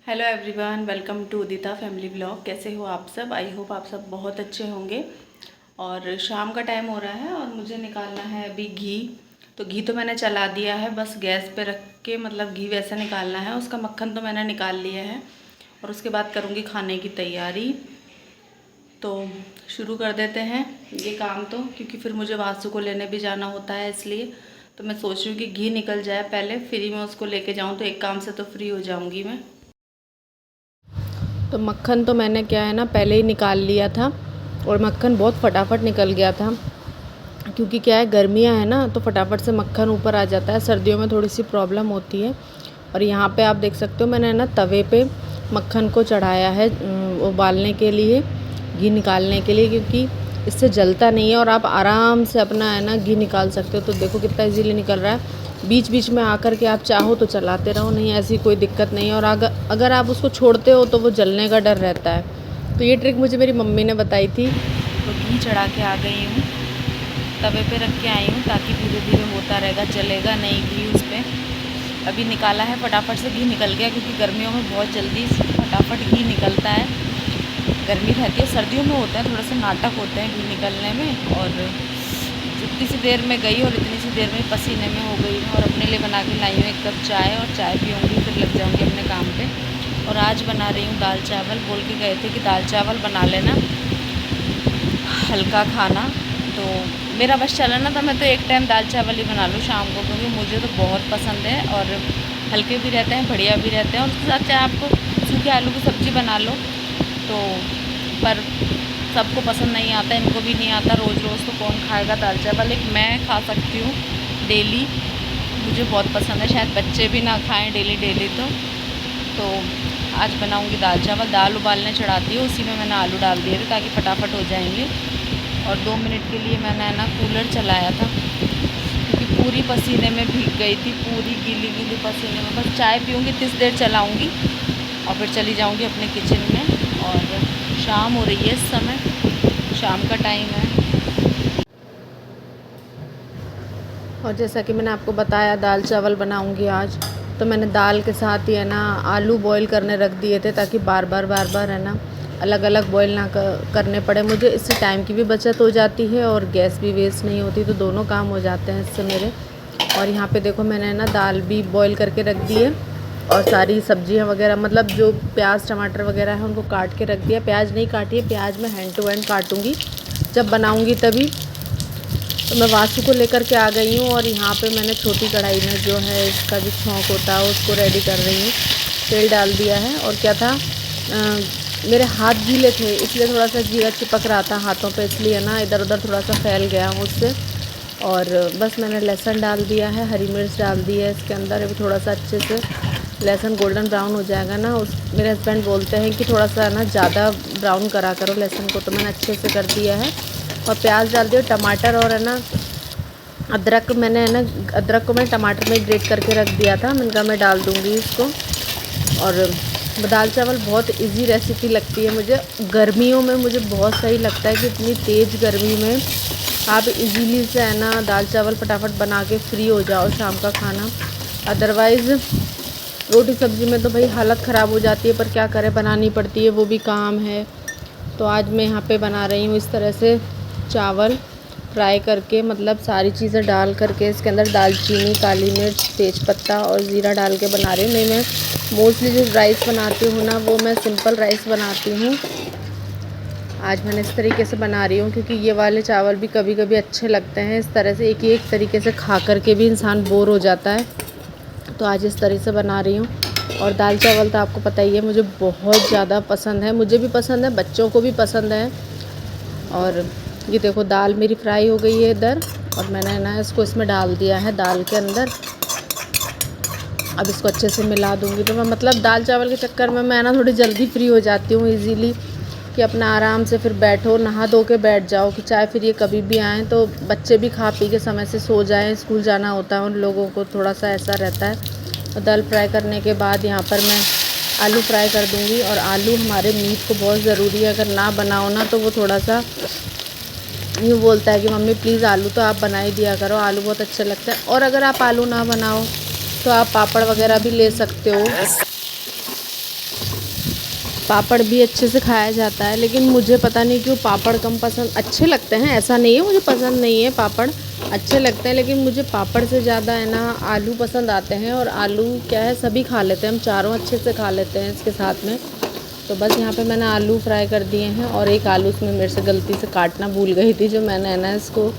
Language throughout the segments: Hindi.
Hello everyone, welcome to Udita family blog. कैसे हो आप सब? आई होप आप सब बहुत अच्छे होंगे। और शाम का टाइम हो रहा है और मुझे निकालना है अभी घी। तो घी तो मैंने चला दिया है, बस गैस पे रख के मतलब घी वैसे निकालना है। उसका मक्खन तो मैंने निकाल लिया है और उसके बाद करूँगी खाने की तैयारी। तो शुरू कर देते हैं ये काम, तो क्योंकि फिर मुझे वासु को लेने भी जाना होता है, इसलिए तो मैं सोच रही हूँ कि घी निकल जाए पहले, फिर ही मैं उसको लेके जाऊँ, तो एक काम से तो फ्री हो जाऊँगी मैं। तो मक्खन तो मैंने क्या है ना पहले ही निकाल लिया था और मक्खन बहुत फटाफट निकल गया था, क्योंकि क्या है गर्मियाँ है ना, तो फटाफट से मक्खन ऊपर आ जाता है। सर्दियों में थोड़ी सी प्रॉब्लम होती है। और यहाँ पे आप देख सकते हो मैंने ना तवे पे मक्खन को चढ़ाया है उबालने के लिए, घी निकालने के लिए, क्योंकि इससे जलता नहीं है और आप आराम से अपना है ना घी निकाल सकते हो। तो देखो कितना इजीली निकल रहा है। बीच बीच में आकर के आप चाहो तो चलाते रहो, नहीं ऐसी कोई दिक्कत नहीं है। और अगर आप उसको छोड़ते हो तो वो जलने का डर रहता है। तो ये ट्रिक मुझे मेरी मम्मी ने बताई थी। तो घी चढ़ा के आ गई हूँ, तवे पे रख के आई हूँ, ताकि धीरे धीरे होता रहेगा, जलेगा नहीं घी उस पर। अभी निकाला है, फटाफट से घी निकल गया, क्योंकि गर्मियों में बहुत जल्दी फटाफट घी निकलता है। गर्मी रहती है, सर्दियों में होता है थोड़ा सा नाटक होते हैं घी निकलने में। और इतनी सी देर में गई और इतनी सी देर में पसीने में हो गई हूँ। और अपने लिए बना के लाई हूँ 1 कप चाय, और चाय पीऊँगी फिर लग जाऊँगी अपने काम पे। और आज बना रही हूँ दाल चावल। बोल के गए थे कि दाल चावल बना लेना, हल्का खाना। तो मेरा बस चला ना, तो मैं तो एक टाइम दाल चावल ही बना लूँ शाम को, क्योंकि मुझे तो बहुत पसंद है। और हल्के भी रहते हैं, बढ़िया भी रहते हैं। और उसके साथ चाहे आपको सूखे आलू की सब्ज़ी बना लो तो, पर सबको पसंद नहीं आता, इनको भी नहीं आता। रोज़ रोज़ तो कौन खाएगा दाल चावल। एक मैं खा सकती हूँ डेली, मुझे बहुत पसंद है। शायद बच्चे भी ना खाएं डेली डेली। तो आज बनाऊँगी दाल चावल। दाल उबालने चढ़ाती हूँ, उसी में मैंने आलू डाल दिए थे ताकि फटाफट हो जाएंगे। और 2 मिनट के लिए मैंने ना कूलर चलाया था, क्योंकि पूरी पसीने में भीग गई थी, पूरी गीली गीली पसीने में। बस चाय पीऊँगी, इतनी देर चलाऊँगी और फिर चली जाऊँगी अपने किचन में। और शाम हो रही है इस समय, शाम का टाइम है। और जैसा कि मैंने आपको बताया दाल चावल बनाऊँगी आज, तो मैंने दाल के साथ ही है ना आलू बॉईल करने रख दिए थे, ताकि बार बार है ना अलग अलग बॉईल ना करने पड़े मुझे। इससे टाइम की भी बचत हो जाती है और गैस भी वेस्ट नहीं होती, तो दोनों काम हो जाते हैं इससे मेरे। और यहाँ पे देखो मैंने ना दाल भी बॉईल करके रख दी है, और सारी सब्जियाँ वगैरह मतलब जो प्याज टमाटर वगैरह है उनको काट के रख दिया। प्याज नहीं काटी है, प्याज मैं हैंड टू हैंड काटूँगी जब बनाऊँगी तभी। तो मैं वासु को लेकर के आ गई हूँ, और यहाँ पे मैंने छोटी कढ़ाई में जो है इसका जो छौंक होता है उसको रेडी कर रही हूँ। तेल डाल दिया है। और क्या था, मेरे हाथ गीले थे, इसलिए थोड़ा सा जीरा चिपक रहा था हाथों पे, इसलिए ना इधर उधर थोड़ा सा फैल गया मुझसे। और बस मैंने लहसुन डाल दिया है, हरी मिर्च डाल दी है इसके अंदर। अभी थोड़ा सा अच्छे से लहसुन गोल्डन ब्राउन हो जाएगा ना, उस मेरे हस्बैंड बोलते हैं कि थोड़ा सा ना ज़्यादा ब्राउन करा करो लहसुन को, तो मैंने अच्छे से कर दिया है। और प्याज डाल दिया, टमाटर और है ना अदरक, मैंने है ना अदरक को मैं टमाटर में ग्रेट करके रख दिया था। मैंने कहा मैं डाल दूँगी इसको। और दाल चावल बहुत इजी रेसिपी लगती है मुझे। गर्मियों में मुझे बहुत सही लगता है कि इतनी तेज़ गर्मी में आप इजीली से है ना दाल चावल फटाफट बना के फ्री हो जाओ शाम का खाना। अदरवाइज़ रोटी सब्ज़ी में तो भाई हालत ख़राब हो जाती है, पर क्या करें, बनानी पड़ती है, वो भी काम है। तो आज मैं यहाँ पे बना रही हूँ इस तरह से चावल फ्राई करके, मतलब सारी चीज़ें डाल करके इसके अंदर दालचीनी, काली मिर्च, तेज़पत्ता और ज़ीरा डाल के बना रही हूँ। नहीं, मैं मोस्टली जो राइस बनाती हूँ ना वो मैं सिंपल राइस बनाती हूँ। आज मैंने इस तरीके से बना रही हूँ, क्योंकि ये वाले चावल भी कभी कभी अच्छे लगते हैं। इस तरह से एक ही एक तरीके से खा कर के भी इंसान बोर हो जाता है, तो आज इस तरह से बना रही हूँ। और दाल चावल तो आपको पता ही है मुझे बहुत ज़्यादा पसंद है, मुझे भी पसंद है, बच्चों को भी पसंद है। और ये देखो दाल मेरी फ्राई हो गई है इधर, और मैंने ना इसको इसमें डाल दिया है दाल के अंदर। अब इसको अच्छे से मिला दूँगी। तो मैं मतलब दाल चावल के चक्कर में मैं ना थोड़ी जल्दी फ्री हो जाती हूँ इजीली, कि अपना आराम से फिर बैठो, नहा धो के बैठ जाओ, कि चाहे फिर ये कभी भी आएँ तो बच्चे भी खा पी के समय से सो जाएँ, स्कूल जाना होता है उन लोगों को, थोड़ा सा ऐसा रहता है। और दाल फ्राई करने के बाद यहाँ पर मैं आलू फ्राई कर दूँगी। और आलू हमारे मीट को बहुत ज़रूरी है, अगर ना बनाओ ना तो वो थोड़ा सा यूँ बोलता है कि मम्मी प्लीज़ आलू तो आप बना ही दिया करो, आलू बहुत अच्छे लगते हैं। और अगर आप आलू ना बनाओ तो आप पापड़ वगैरह भी ले सकते हो। पापड़ भी अच्छे से खाया जाता है, लेकिन मुझे पता नहीं क्यों पापड़ कम पसंद। अच्छे लगते हैं, ऐसा नहीं है मुझे पसंद नहीं है, पापड़ अच्छे लगते हैं, लेकिन मुझे पापड़ से ज़्यादा है ना आलू पसंद आते हैं। और आलू क्या है, सभी खा लेते हैं, हम चारों अच्छे से खा लेते हैं इसके साथ में। तो बस यहाँ पे मैंने आलू फ्राई कर दिए हैं, और एक आलू उसमें मेरे से गलती से काटना भूल गई थी, जो मैंने है ना इसको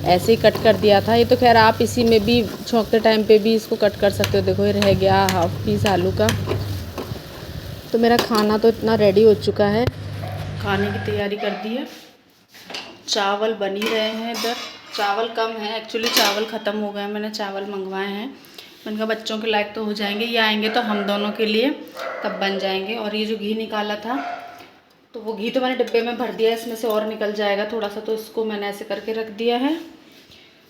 ऐसे ही कट कर दिया था। ये तो खैर आप इसी में भी छौंकते टाइम पे भी इसको कट कर सकते हो। देखो ये रह गया हाफ पीस आलू का। तो मेरा खाना तो इतना रेडी हो चुका है, खाने की तैयारी कर दी है। चावल बन ही रहे हैं इधर, चावल कम है एक्चुअली, चावल ख़त्म हो गए, मैंने चावल मंगवाए हैं। मैंने कहा बच्चों के लायक तो हो जाएंगे, ये आएंगे तो हम दोनों के लिए तब बन जाएंगे। और ये जो घी निकाला था, तो वो घी तो मैंने डिब्बे में भर दिया है, इसमें से और निकल जाएगा थोड़ा सा, तो इसको मैंने ऐसे करके रख दिया है।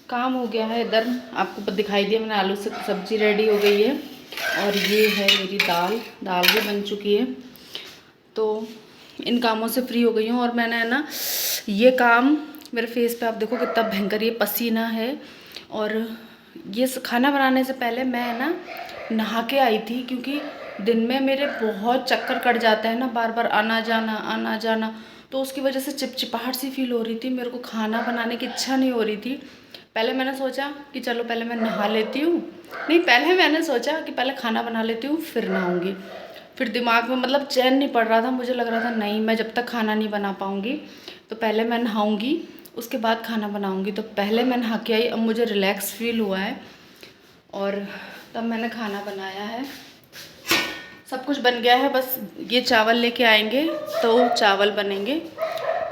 काम हो गया है इधर, आपको दिखाई दिया मैंने, आलू से सब्ज़ी रेडी हो गई है। और ये है मेरी दाल, दाल भी बन चुकी है। तो इन कामों से फ्री हो गई हूँ। और मैंने है ना ये काम, मेरे फेस पे आप देखो कितना भयंकर ये पसीना है। और ये खाना बनाने से पहले मैं है ना नहा के आई थी, क्योंकि दिन में मेरे बहुत चक्कर कट जाते हैं ना, बार बार आना जाना, तो उसकी वजह से चिपचिपाहट सी फील हो रही थी, मेरे को खाना बनाने की इच्छा नहीं हो रही थी। पहले मैंने सोचा कि चलो पहले मैं नहा लेती हूँ, नहीं पहले मैंने सोचा कि पहले खाना बना लेती हूँ फिर नहाऊँगी। फिर दिमाग में मतलब चैन नहीं पड़ रहा था, मुझे लग रहा था नहीं मैं जब तक खाना नहीं बना पाऊँगी तो पहले मैं नहाऊँगी उसके बाद खाना बनाऊँगी। तो पहले मैं नहा के आई, अब मुझे रिलैक्स फील हुआ है और तब मैंने खाना बनाया है। सब कुछ बन गया है, बस ये चावल लेके आएंगे तो चावल बनेंगे,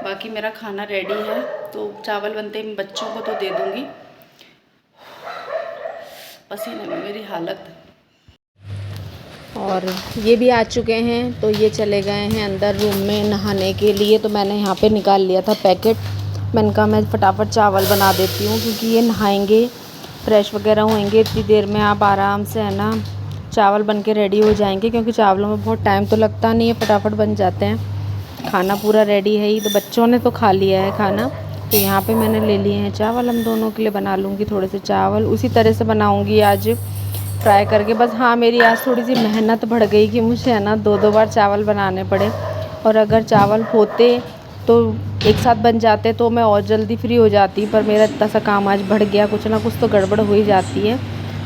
बाकी मेरा खाना रेडी है। तो चावल बनते ही बच्चों को तो दे दूँगी। पसीने में मेरी हालत। और ये भी आ चुके हैं, तो ये चले गए हैं अंदर रूम में नहाने के लिए। तो मैंने यहाँ पे निकाल लिया था पैकेट, मैंने कहा मैं फटाफट चावल बना देती हूँ, क्योंकि ये नहाएंगे फ्रेश वगैरह होंगे, इतनी देर में आप आराम से है ना चावल बन के रेडी हो जाएंगे, क्योंकि चावलों में बहुत टाइम तो लगता नहीं है, फटाफट बन जाते हैं। खाना पूरा रेडी है ही, तो बच्चों ने तो खा लिया है खाना। तो यहाँ पे मैंने ले लिए हैं चावल, हम दोनों के लिए बना लूँगी थोड़े से चावल, उसी तरह से बनाऊँगी आज फ्राई करके। बस हाँ मेरी आज थोड़ी सी मेहनत बढ़ गई कि मुझे है ना 2-2 बार चावल बनाने पड़े। और अगर चावल होते तो एक साथ बन जाते तो मैं और जल्दी फ्री हो जाती, पर मेरा इतना सा काम आज बढ़ गया, कुछ ना कुछ तो गड़बड़ हो ही जाती है।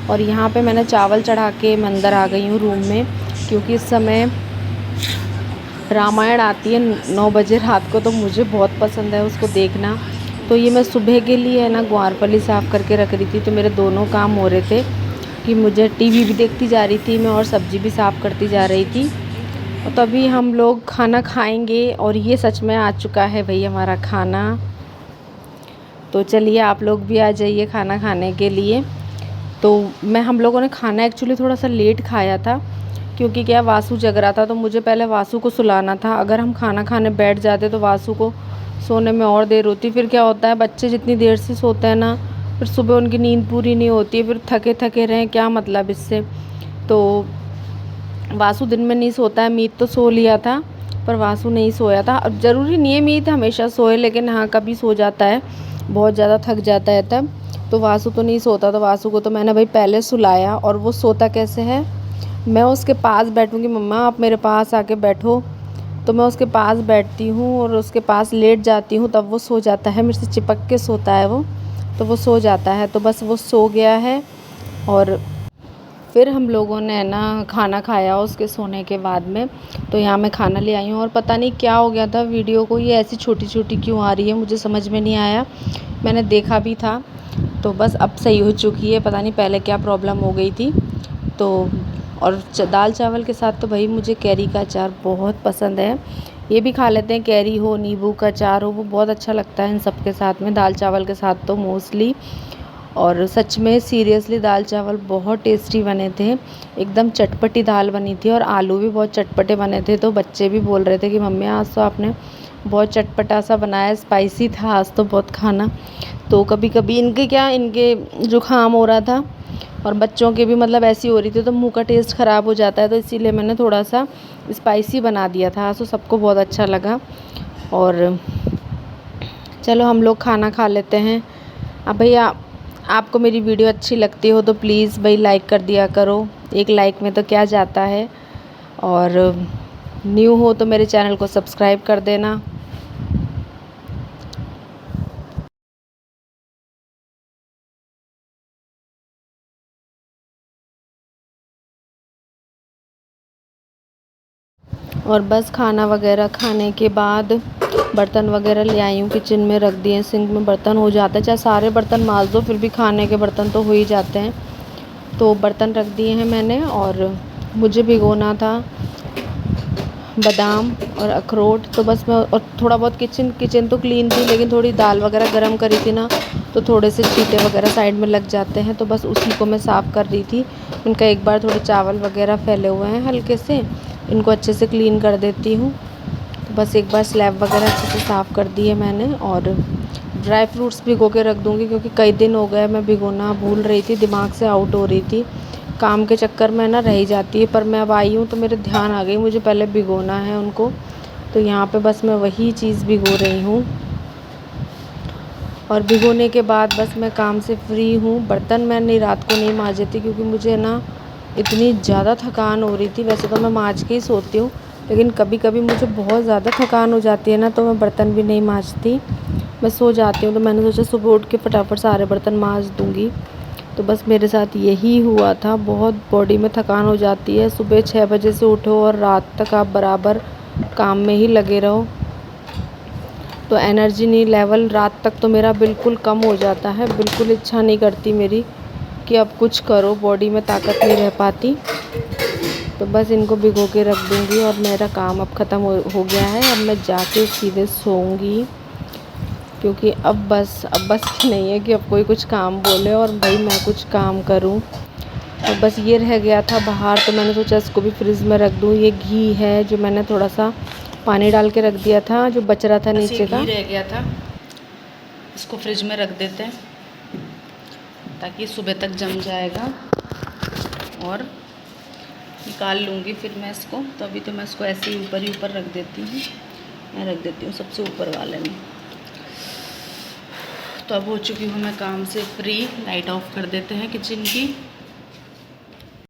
और यहाँ पे मैंने चावल चढ़ा के मैं अंदर आ गई हूँ रूम में, क्योंकि इस समय रामायण आती है 9 बजे रात को, तो मुझे बहुत पसंद है उसको देखना। तो ये मैं सुबह के लिए है ना ग्वारफली साफ़ करके रख रही थी, तो मेरे दोनों काम हो रहे थे कि मुझे टीवी भी देखती जा रही थी मैं और सब्ज़ी भी साफ़ करती जा रही थी। और तभी हम लोग खाना खाएंगे। और ये सच में आ चुका है भाई हमारा खाना। तो चलिए आप लोग भी आ जाइए खाना खाने के लिए। तो हम लोगों ने खाना एक्चुअली थोड़ा सा लेट खाया था, क्योंकि क्या वासु जग रहा था, तो मुझे पहले वासु को सुलाना था। अगर हम खाना खाने बैठ जाते तो वासु को सोने में और देर होती। फिर क्या होता है, बच्चे जितनी देर से सोते हैं ना, फिर सुबह उनकी नींद पूरी नहीं होती है, फिर थके थके रहें क्या मतलब इससे। तो वासु दिन में नहीं सोता है, मीत तो सो लिया था पर वासु नहीं सोया था। अब ज़रूरी नहीं है मीत हमेशा सोए, लेकिन हाँ कभी सो जाता है, बहुत ज़्यादा थक जाता है तब। तो वासु तो नहीं सोता, तो वासु को तो मैंने भाई पहले सुलाया। और वो सोता कैसे है, मैं उसके पास बैठूँगी, मम्मा आप मेरे पास आके बैठो, तो मैं उसके पास बैठती हूँ और उसके पास लेट जाती हूँ, तब वो सो जाता है, मेरे से चिपक के सोता है वो, तो वो सो जाता है। तो बस वो सो गया है। और फिर हम लोगों ने है ना खाना खाया उसके सोने के बाद में। तो यहाँ मैं खाना ले आई हूँ, और पता नहीं क्या हो गया था वीडियो को, ये ऐसी छोटी छोटी क्यों आ रही है मुझे समझ में नहीं आया। मैंने देखा भी था, तो बस अब सही हो चुकी है, पता नहीं पहले क्या प्रॉब्लम हो गई थी। तो और दाल चावल के साथ तो भाई मुझे कैरी का अचार बहुत पसंद है, ये भी खा लेते हैं, कैरी हो नींबू का अचार हो, वो बहुत अच्छा लगता है इन सब के साथ में, दाल चावल के साथ तो मोस्टली। और सच में सीरियसली दाल चावल बहुत टेस्टी बने थे, एकदम चटपटी दाल बनी थी, और आलू भी बहुत चटपटे बने थे। तो बच्चे भी बोल रहे थे कि मम्मी आज तो आपने बहुत चटपटा सा बनाया, स्पाइसी था आज तो बहुत खाना। तो कभी कभी इनके जुकाम हो रहा था, और बच्चों के भी मतलब ऐसी हो रही थी, तो मुंह का टेस्ट ख़राब हो जाता है, तो इसीलिए मैंने थोड़ा सा स्पाइसी बना दिया था। तो सबको बहुत अच्छा लगा। और चलो हम लोग खाना खा लेते हैं। अब भैया आपको मेरी वीडियो अच्छी लगती हो तो प्लीज़ भाई लाइक कर दिया करो, एक लाइक में तो क्या जाता है। और न्यू हो तो मेरे चैनल को सब्सक्राइब कर देना। और बस खाना वगैरह खाने के बाद बर्तन वगैरह ले आई हूँ, किचन में रख दिए। सिंक में बर्तन हो जाते हैं, चाहे सारे बर्तन मांज दो फिर भी खाने के बर्तन तो हो ही जाते हैं। तो बर्तन रख दिए हैं मैंने। और मुझे भिगोना था बादाम और अखरोट, तो बस मैं और थोड़ा बहुत किचन तो क्लीन थी, लेकिन थोड़ी दाल वगैरह गर्म करी थी ना, तो थोड़े से छींटे वगैरह साइड में लग जाते हैं, तो बस उसी को मैं साफ़ कर रही थी। उनका एक बार थोड़े चावल वगैरह फैले हुए हैं हल्के से, इनको अच्छे से क्लीन कर देती हूँ। तो बस एक बार स्लैब वगैरह अच्छे से साफ़ कर दी है मैंने। और ड्राई फ्रूट्स भिगो के रख दूँगी, क्योंकि कई दिन हो गए मैं भिगोना भूल रही थी, दिमाग से आउट हो रही थी, काम के चक्कर में ना रह ही जाती है। पर मैं अब आई हूँ तो मेरे ध्यान आ गई मुझे पहले भिगोना है उनको, तो यहाँ पे बस मैं वही चीज़ भिगो रही हूँ। और भिगोने के बाद बस मैं काम से फ्री हूँ। बर्तन मैंने रात को नहीं मांजे थे, क्योंकि मुझे ना इतनी ज़्यादा थकान हो रही थी। वैसे तो मैं मांज के ही सोती हूँ, लेकिन कभी कभी मुझे बहुत ज़्यादा थकान हो जाती है ना, तो मैं बर्तन भी नहीं मांजती, मैं सो जाती हूँ। तो मैंने सोचा सुबह उठ के फटाफट सारे बर्तन मांज दूँगी। तो बस मेरे साथ यही हुआ था, बहुत बॉडी में थकान हो जाती है। सुबह 6 बजे से उठो और रात तक आप बराबर काम में ही लगे रहो, तो एनर्जी नहीं लेवल रात तक तो मेरा बिल्कुल कम हो जाता है। बिल्कुल इच्छा नहीं करती मेरी कि अब कुछ करो, बॉडी में ताकत नहीं रह पाती। तो बस इनको भिगो के रख दूँगी और मेरा काम अब ख़त्म हो गया है। अब मैं जाके सीधे सोऊंगी, क्योंकि अब बस नहीं है कि अब कोई कुछ काम बोले और भाई मैं कुछ काम करूं। और बस ये रह गया था बाहर, तो मैंने सोचा इसको भी फ्रिज में रख दूं। ये घी है जो मैंने थोड़ा सा पानी डाल के रख दिया था, जो बच रहा था नीचे का, घी रह गया था, इसको फ्रिज में रख देते हैं ताकि सुबह तक जम जाएगा। और निकाल लूँगी फिर मैं इसको, तो अभी तो मैं इसको ऐसे ही ऊपर रख देती हूँ। मैं रख देती हूँ सबसे ऊपर वाले में। तो अब हो चुकी हूँ मैं काम से फ्री। लाइट ऑफ कर देते हैं किचन की।